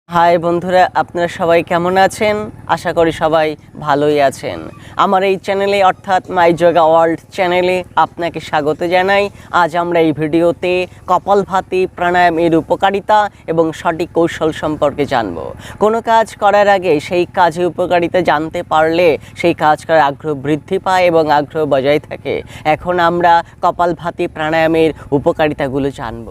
High বন্ধুরা, আপনারা সবাই কেমন আছেন? আশা করি সবাই ভালোই আছেন। আমার এই চ্যানেলে অর্থাৎ মাই যোগা ওয়ার্ল্ড চ্যানেলে আপনাকে স্বাগত জানাই। আজ আমরা এই ভিডিওতে কপালভাতি প্রাণায়াম এর উপকারিতা এবং সঠিক কৌশল সম্পর্কে জানব। কোনো কাজ করার আগে সেই কাজের উপকারিতা জানতে পারলে সেই কাজ করার আগ্রহ বৃদ্ধি পায় এবং আগ্রহ বজায় থাকে। এখন আমরা কপালভাতি প্রাণায়ামের উপকারিতাগুলো জানব।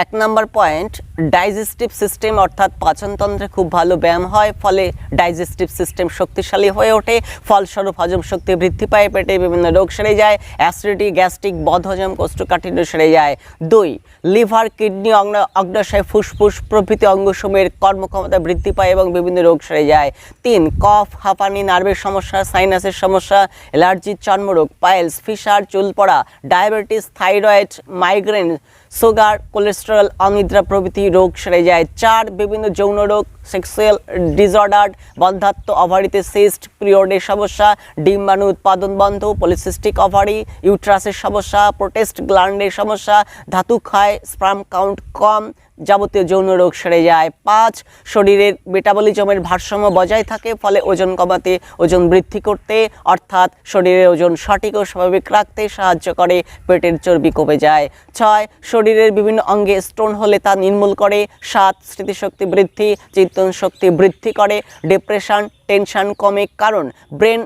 1 নম্বর পয়েন্ট, ডাইজেস্টিভ সিস্টেম অর্থাৎ পাচনতন্ত্রে খুব ভালো ব্যায়াম হয়, ফলে ডাইজেস্টিভ সিস্টেম শক্তিশালী হয়ে ওঠে, ফলস্বরূপ হজম শক্তি বৃদ্ধি পায়, পেটে বিভিন্ন রোগ সেরে যায়, অ্যাসিডিটি, গ্যাস্ট্রিক, বদহজম, কোষ্ঠকাঠিন্য সেরে যায়। 2, লিভার, কিডনি, অগ্ন্যাশয়, ফুসফুস প্রভৃতি অঙ্গসমূহের কর্মক্ষমতা বৃদ্ধি পায় এবং বিভিন্ন রোগ সেরে যায়। 3, কফ, হাঁপানি, নার্ভের সমস্যা, সাইনাসের সমস্যা, অ্যালার্জি, চর্মরোগ, পাইলস, ফিশার, চুল পড়া, diabetes, thyroid, migraine, sugar, cholesterol, অনিদ্রা প্রভৃতি রোগ সেরে যায়। 4, বিভিন্ন যৌন রোগ, সেক্সুয়াল ডিসঅর্ডার, বন্ধ্যাত্ব, ওভারিতে সিস্ট, পিরিয়ডের সমস্যা, ডিম্বাণু উৎপাদন বন্ধ, পলিসিস্টিক ওভারি, ইউট্রাসের সমস্যা, প্রোস্টেট গ্ল্যান্ডের সমস্যা, ধাতু ক্ষয়, স্পার্ম কাউন্ট কম, যাবতীয় যৌন রোগ সেরে যায়। 5, শরীরের মেটাবলিজমের ভারসাম্য বজায় থাকে, ফলে ওজন কমাতে, ওজন বৃদ্ধি করতে অর্থাৎ শরীরের ওজন সঠিক ও স্বাভাবিক রাখতে সাহায্য করে, পেটের চর্বি কমে যায়। 6, শরীরের বিভিন্ন অঙ্গে স্টোন হলে তা নির্মূল করে। 7, স্মৃতিশক্তি বৃদ্ধি, চিন্তন শক্তি বৃদ্ধি করে, ডিপ্রেশন, টেনশন কমে, কারণ ব্রেন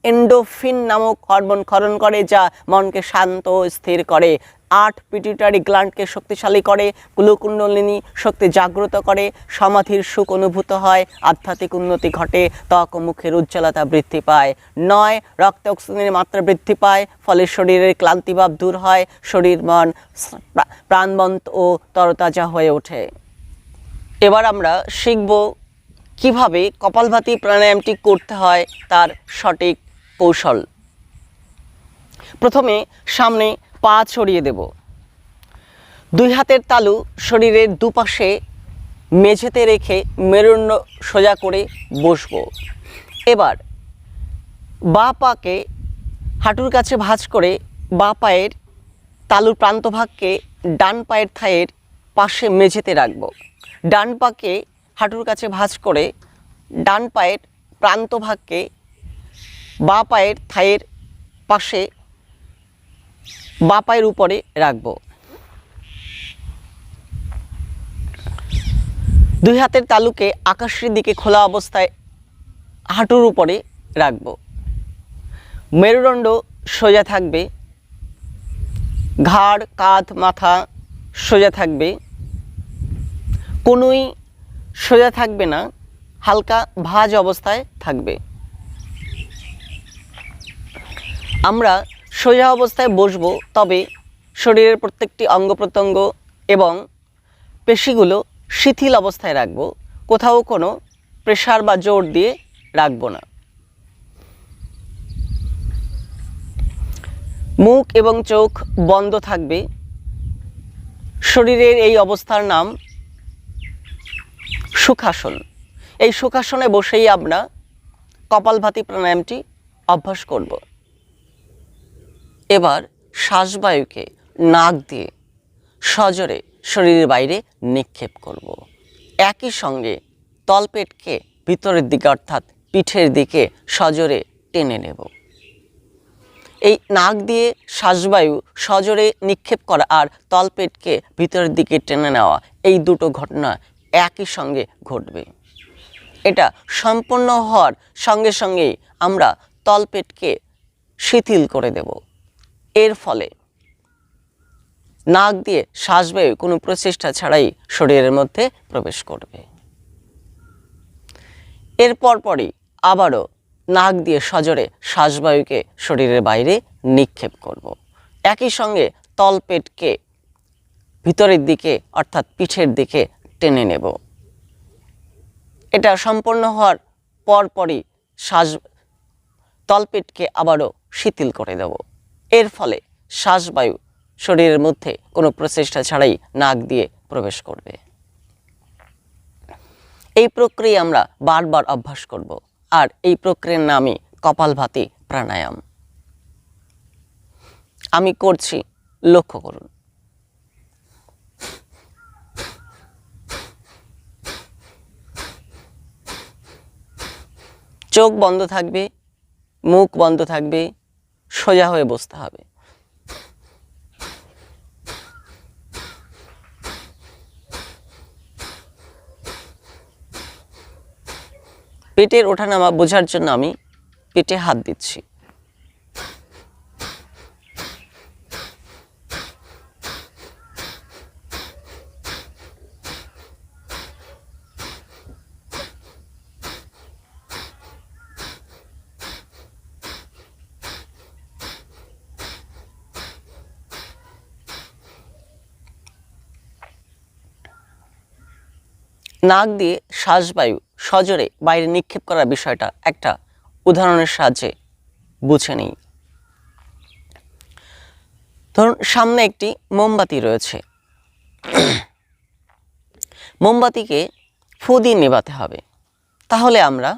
এন্ডোফিন নামক হরমোন ক্ষরণ করে যা মনকে শান্ত ও স্থির করে। 8, পিটুইটারি গ্ল্যান্ডকে শক্তিশালী করে, কুলকুণ্ডলিনী শক্তি জাগ্রত করে, সমাধির সুখ অনুভূত হয়, আধ্যাত্মিক উন্নতি ঘটে, ত্বক ও মুখের উজ্জ্বলতা বৃদ্ধি পায়। 9, রক্তে অক্সিজেনের মাত্রা বৃদ্ধি পায়, ফলে শরীরের ক্লান্তিভাব দূর হয়, শরীর মন প্রাণবন্ত ও তরতাজা হয়ে ওঠে। এবার আমরা শিখব কিভাবে কপালভাতি প্রাণায়ামটি করতে হয় তার সঠিক কৌশল। প্রথমে সামনে পা ছড়িয়ে দেব, 2 হাতের তালু শরীরের দুপাশে মেঝেতে রেখে মেরুদণ্ড সোজা করে বসব। এবার বাঁ পাকে হাঁটুর কাছে ভাঁজ করে বাঁ পায়ের তালুর প্রান্তভাগকে ডান পায়ের থায়ের পাশে মেঝেতে রাখব। ডান পাকে হাঁটুর কাছে ভাঁজ করে ডান পায়ের প্রান্তভাগকে বাঁ পায়ের থায়ের পাশে বাঁ পায়ের উপরে রাখব। 2 হাতের তালুকে আকাশের দিকে খোলা অবস্থায় হাঁটুর উপরে রাখব। মেরুদণ্ড সোজা থাকবে, ঘাড়, কাঁধ, মাথা সোজা থাকবে, কোনোই সোজা থাকবে না, হালকা ভাঁজ অবস্থায় থাকবে। আমরা সোজা অবস্থায় বসবো, তবে শরীরের প্রত্যেকটি অঙ্গ প্রত্যঙ্গ এবং পেশিগুলো শিথিল অবস্থায় রাখবো, কোথাও কোনো প্রেসার বা জোর দিয়ে রাখবো না। মুখ এবং চোখ বন্ধ থাকবে। শরীরের এই অবস্থার নাম সুখাসন। এই সুখাসনে বসেই আমরা কপালভাতি প্রাণায়ামটি অভ্যাস করব। এবার শ্বাসবায়ুকে নাক দিয়ে সজোরে শরীরের বাইরে নিক্ষেপ করব। একই সঙ্গে তলপেটকে ভিতরের দিকে অর্থাৎ পিঠের দিকে সজোরে টেনে নেব। এই নাক দিয়ে শ্বাসবায়ু সজোরে নিক্ষেপ করা আর তলপেটকে ভিতরের দিকে টেনে নেওয়া, এই দুটো ঘটনা একই সঙ্গে ঘটবে। এটা সম্পন্ন হওয়ার সঙ্গে সঙ্গেই আমরা তলপেটকে শিথিল করে দেব। এর ফলে নাক দিয়ে শ্বাসবায়ু কোনো প্রচেষ্টা ছাড়াই শরীরের মধ্যে প্রবেশ করবে। এর পরপরই আবারও নাক দিয়ে সজোরে শ্বাসবায়ুকে শরীরের বাইরে নিক্ষেপ করব। একই সঙ্গে তলপেটকে ভিতরের দিকে অর্থাৎ পিঠের দিকে টেনে নেব। এটা সম্পন্ন হওয়ার পরপরই তলপেটকে আবারও শিথিল করে দেব। এর ফলে শ্বাসবায়ু শরীরের মধ্যে কোনো প্রচেষ্টা ছাড়াই নাক দিয়ে প্রবেশ করবে। এই প্রক্রিয়া আমরা বারবার অভ্যাস করব, আর এই প্রক্রিয়ার নামই কপালভাতি প্রাণায়াম। আমি করছি, লক্ষ্য করুন। চোখ বন্ধ থাকবে, মুখ বন্ধ থাকবে, সোজা হয়ে বসতে হবে। পেটের ওঠানামা বোঝার জন্য আমি পেটে হাত দিচ্ছি। নাক দিয়ে শ্বাসবায়ু সজোরে বাইরে নিক্ষেপ করার বিষয়টা একটা উদাহরণের সাহায্যে বুঝে নিই। ধরুন সামনে একটি মোমবাতি রয়েছে, মোমবাতিকে ফু দিয়ে নেভাতে হবে। তাহলে আমরা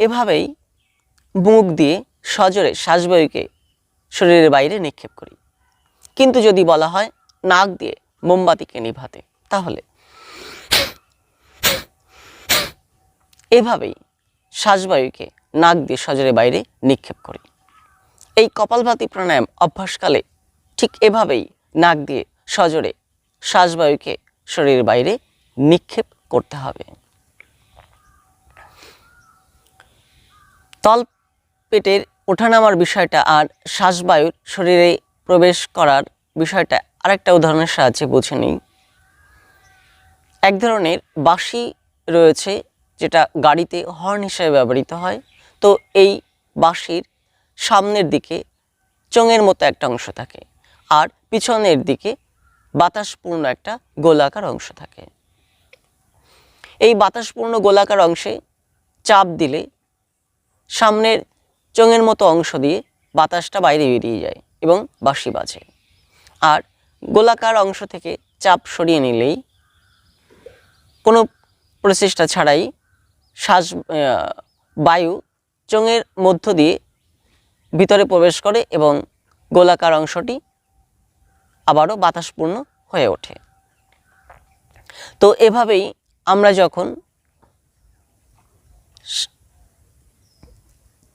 এভাবেই মুখ দিয়ে সজোরে শ্বাসবায়ুকে শরীরের বাইরে নিক্ষেপ করি। কিন্তু যদি বলা হয় নাক দিয়ে মোমবাতিকে নিভাতে, তাহলে এভাবেই শ্বাসবায়ুকে নাক দিয়ে সজোরে বাইরে নিক্ষেপ করি। এই কপালভাতি প্রাণায়াম অভ্যাসকালে ঠিক এভাবেই নাক দিয়ে সজোরে শ্বাসবায়ুকে শরীরের বাইরে নিক্ষেপ করতে হবে। তল পেটের ওঠানামার বিষয়টা আর শ্বাসবায়ুর শরীরে প্রবেশ করার বিষয়টা আরেকটা উদাহরণের সাহায্যে বুঝে নিই। এক ধরনের বাঁশি রয়েছে যেটা গাড়িতে হর্ন হিসেবে ব্যবহৃত হয়। তো এই বাঁশির সামনের দিকে চোঙের মতো একটা অংশ থাকে, আর পিছনের দিকে বাতাসপূর্ণ একটা গোলাকার অংশ থাকে। এই বাতাসপূর্ণ গোলাকার অংশে চাপ দিলে সামনের চোঙের মতো অংশ দিয়ে বাতাসটা বাইরে বেরিয়ে যায় এবং বাঁশি বাজে। আর গোলাকার অংশ থেকে চাপ সরিয়ে নিলেই কোনো প্রচেষ্টা ছাড়াই বায়ু চোঙের মধ্য দিয়ে ভিতরে প্রবেশ করে এবং গোলাকার অংশটি আবারও বাতাসপূর্ণ হয়ে ওঠে। তো এভাবেই আমরা যখন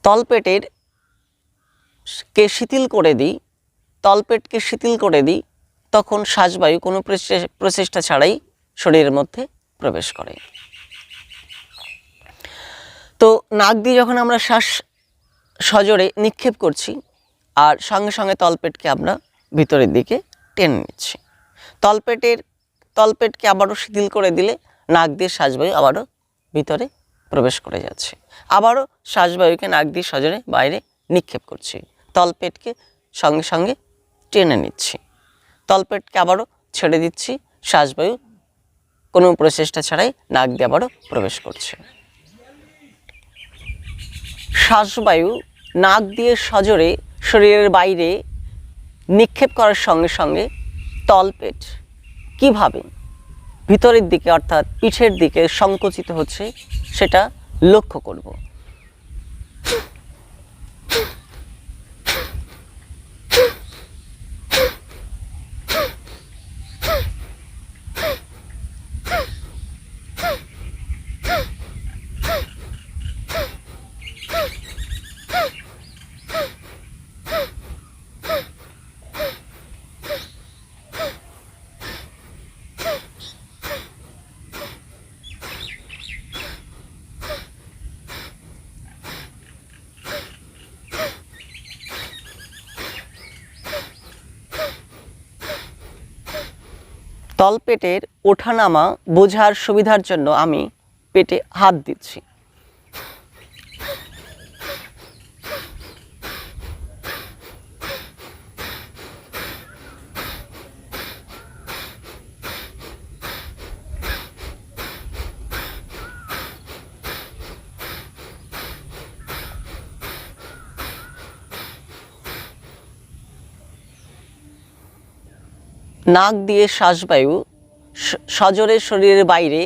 তলপেটের কে শিথিল করে দিই, তলপেটকে শিথিল করে দিই, তখন শ্বাসবায়ু কোনো প্রচেষ্টা ছাড়াই শরীরের মধ্যে প্রবেশ করে। তো নাক দিয়ে যখন আমরা শ্বাস সজোরে নিক্ষেপ করছি আর সঙ্গে সঙ্গে তলপেটকে আমরা ভিতরের দিকে টেনে নিচ্ছি। তলপেটকে আবারও শিথিল করে দিলে নাক দিয়ে শ্বাসবায়ু আবারও ভিতরে প্রবেশ করে যাচ্ছে। আবারও শ্বাসবায়ুকে নাক দিয়ে সজোরে বাইরে নিক্ষেপ করছি, তলপেটকে সঙ্গে সঙ্গে টেনে নিচ্ছি, তলপেটকে আবারও ছেড়ে দিচ্ছি, শ্বাসবায়ু কোনো প্রচেষ্টা ছাড়াই নাক দিয়ে আবারও প্রবেশ করছে। শ্বাসবায়ু নাক দিয়ে সজোরে শরীরের বাইরে নিক্ষেপ করার সঙ্গে সঙ্গে তলপেট কীভাবে ভিতরের দিকে অর্থাৎ পিঠের দিকে সংকুচিত হচ্ছে সেটা লক্ষ্য করব। তলপেটের ওঠানামা বোঝার সুবিধার জন্য আমি পেটে হাত দিচ্ছি। নাক দিয়ে শ্বাসবায়ু সজোরে শরীরের বাইরে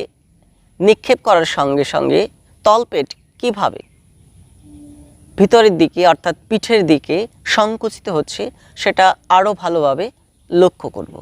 নিক্ষেপ করার সঙ্গে সঙ্গে তলপেট কিভাবে ভিতরের দিকে অর্থাৎ পিঠের দিকে সংকুচিত হচ্ছে সেটা আরও ভালোভাবে লক্ষ্য করব।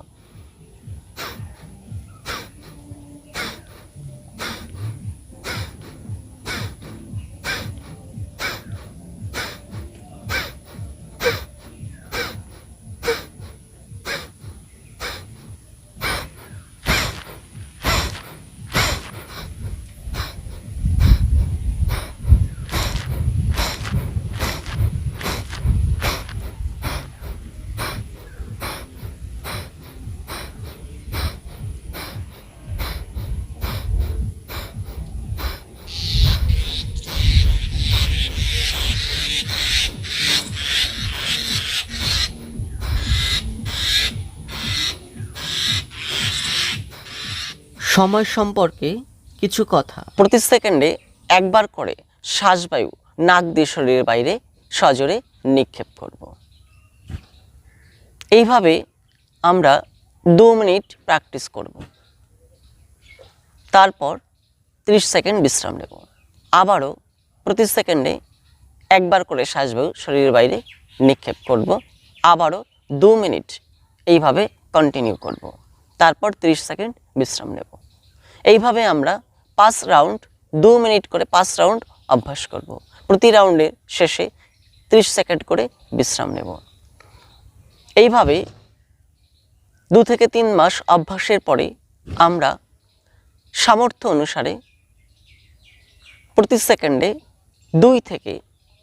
সময় সম্পর্কে কিছু কথা। প্রতি সেকেন্ডে একবার করে শ্বাসবায়ু নাক দিয়ে শরীরের বাইরে সজোরে নিক্ষেপ করব। এইভাবে আমরা 2 মিনিট প্র্যাকটিস করব। তারপর 30 সেকেন্ড বিশ্রাম নেব। আবারও প্রতি সেকেন্ডে একবার করে শ্বাসবায়ু শরীরের বাইরে নিক্ষেপ করব। আবারও 2 মিনিট এইভাবে কন্টিনিউ করব। তারপর 30 সেকেন্ড বিশ্রাম নেব। এইভাবে আমরা 5 রাউন্ড 2 মিনিট করে 5 রাউন্ড অভ্যাস করব। প্রতি রাউন্ডের শেষে 30 সেকেন্ড করে বিশ্রাম নেব। এইভাবে 2 থেকে 3 মাস অভ্যাসের পরে আমরা সামর্থ্য অনুসারে প্রতি সেকেন্ডে 2 থেকে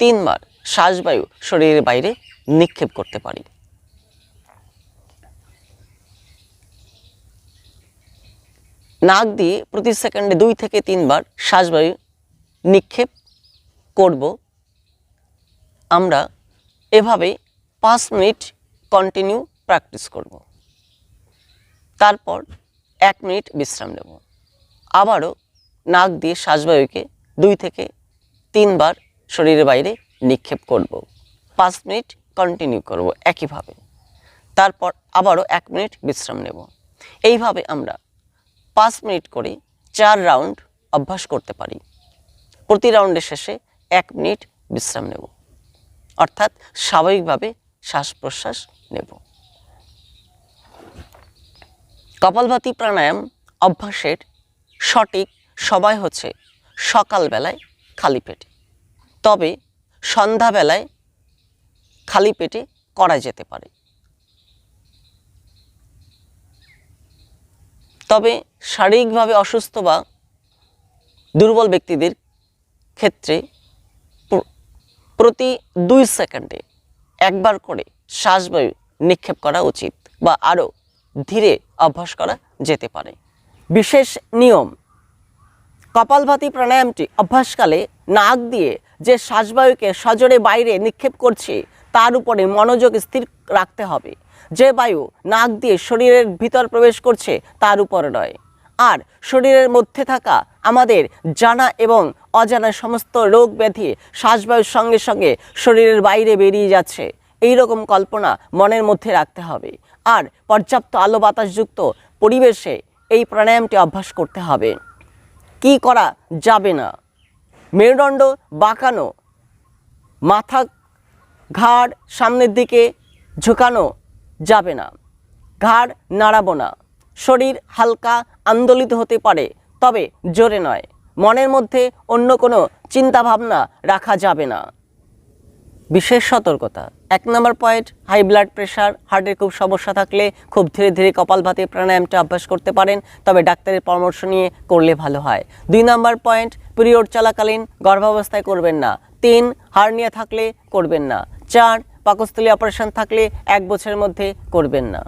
3 বার শ্বাসবায়ু শরীরের বাইরে নিক্ষেপ করতে পারি। নাক দিয়ে প্রতি সেকেন্ডে 2 থেকে 3 বার শ্বাসবায়ু নিক্ষেপ করব। আমরা এভাবে 5 মিনিট কন্টিনিউ প্র্যাকটিস করব। তারপর 1 মিনিট বিশ্রাম নেব। আবারও নাক দিয়ে শ্বাসবায়ুকে 2 থেকে 3 বার শরীরের বাইরে নিক্ষেপ করব। 5 মিনিট কন্টিনিউ করব একইভাবে। তারপর আবারও 1 মিনিট বিশ্রাম নেব। এইভাবে আমরা 5 মিনিট করে 4 রাউন্ড অভ্যাস করতে পারি। প্রতি রাউন্ডের শেষে 1 মিনিট বিশ্রাম নেব, অর্থাৎ স্বাভাবিকভাবে শ্বাস প্রশ্বাস নেব। কপালভাতি প্রাণায়াম অভ্যাসের সঠিক সময় হচ্ছে সকালবেলায় খালি পেটে, তবে সন্ধ্যাবেলায় খালি পেটে করা যেতে পারে। তবে শারীরিকভাবে অসুস্থ বা দুর্বল ব্যক্তিদের ক্ষেত্রে প্রতি 2 সেকেন্ডে একবার করে শ্বাসবায়ু নিক্ষেপ করা উচিত বা আরও ধীরে অভ্যাস করা যেতে পারে। বিশেষ নিয়ম: কপালভাতি প্রাণায়ামটি অভ্যাসকালে নাক দিয়ে যে শ্বাসবায়ুকে সজোরে বাইরে নিক্ষেপ করছে তার উপরে মনোযোগ স্থির রাখতে হবে। যে বায়ু নাক দিয়ে শরীরের ভিতর প্রবেশ করছে তার উপরে নয়। আর শরীরের মধ্যে থাকা আমাদের জানা এবং অজানা সমস্ত রোগ ব্যাধি শ্বাসবায়ুর সঙ্গে সঙ্গে শরীরের বাইরে বেরিয়ে যাচ্ছে, এই রকম কল্পনা মনের মধ্যে রাখতে হবে। আর পর্যাপ্ত আলো বাতাসযুক্ত পরিবেশে এই প্রাণায়ামটি অভ্যাস করতে হবে। কি করা যাবে না: মেরুদণ্ড বাঁকানো, মাথা ঘাড় সামনের দিকে ঝুঁকানো যাবে না, ঘাড় নাড়াবো না। শরীর হালকা আন্দোলিত হতে পারে, তবে জোরে নয়। মনের মধ্যে অন্য কোনো চিন্তাভাবনা রাখা যাবে না। বিশেষ সতর্কতা: 1 নম্বর পয়েন্ট, হাই ব্লাড প্রেশার, হার্টের খুব সমস্যা থাকলে খুব ধীরে ধীরে কপালভাতি প্রাণায়ামটা অভ্যাস করতে পারেন, তবে ডাক্তারের পরামর্শ নিয়ে করলে ভালো হয়। 2 নম্বর পয়েন্ট, পিরিয়ড চলাকালীন গর্ভাবস্থায় করবেন না। 3, হার্নিয়া থাকলে করবেন না। 4, পাকস্থলী অপারেশন থাকলে 1 বছরের মধ্যে করবেন না।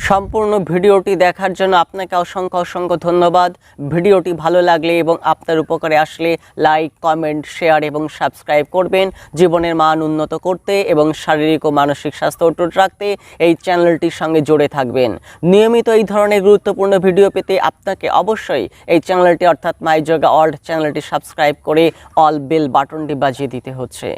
সম্পূর্ণ ভিডিওটি দেখার জন্য আপনাকে অসংখ্য ধন্যবাদ। ভিডিওটি ভালো লাগলে এবং আপনার উপকারে আসলে লাইক, কমেন্ট, শেয়ার এবং সাবস্ক্রাইব করবেন। জীবনের মান উন্নত করতে এবং শারীরিক ও মানসিক স্বাস্থ্য অটুট রাখতে এই চ্যানেলটির সঙ্গে জুড়ে থাকবেন। নিয়মিত এই ধরনের গুরুত্বপূর্ণ ভিডিও পেতে আপনাকে অবশ্যই এই চ্যানেলটি অর্থাৎ মাই যোগা ওয়ার্ল্ড চ্যানেলটি সাবস্ক্রাইব করে অল বেল বাটনটি বাজিয়ে দিতে হচ্ছে।